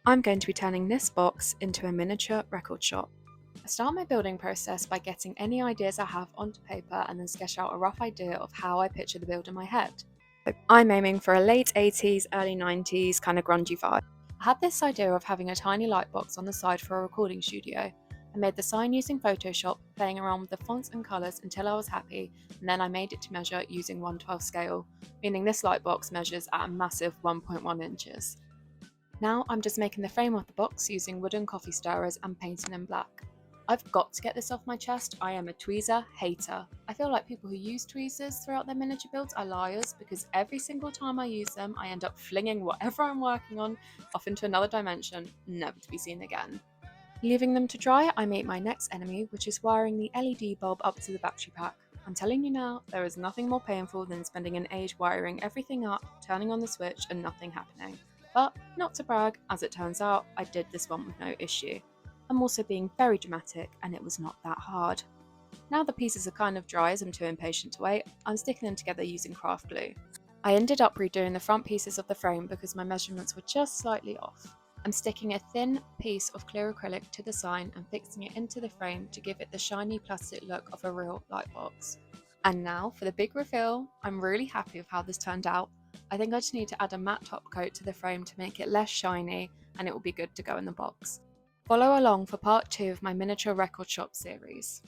I'm going to be turning this box into a miniature record shop. I start my building process by getting any ideas I have onto paper and then sketch out a rough idea of how I picture the build in my head. I'm aiming for a late 80s, early 90s kind of grungy vibe. I had this idea of having a tiny light box on the side for a recording studio. I made the sign using Photoshop, playing around with the fonts and colours until I was happy, and then I made it to measure using 1/12 scale, meaning this light box measures at a massive 1.1 inches. Now I'm just making the frame of the box using wooden coffee stirrers and painting in black. I've got to get this off my chest, I am a tweezer hater. I feel like people who use tweezers throughout their miniature builds are liars because every single time I use them, I end up flinging whatever I'm working on off into another dimension, never to be seen again. Leaving them to dry, I meet my next enemy, which is wiring the LED bulb up to the battery pack. I'm telling you now, there is nothing more painful than spending an age wiring everything up, turning on the switch and nothing happening. But, not to brag, as it turns out, I did this one with no issue. I'm also being very dramatic, and it was not that hard. Now the pieces are kind of dry as I'm too impatient to wait, I'm sticking them together using craft glue. I ended up redoing the front pieces of the frame because my measurements were just slightly off. I'm sticking a thin piece of clear acrylic to the sign and fixing it into the frame to give it the shiny plastic look of a real light box. And now for the big reveal, I'm really happy with how this turned out. I think I just need to add a matte top coat to the frame to make it less shiny and it will be good to go in the box. Follow along for part 2 of my miniature record shop series.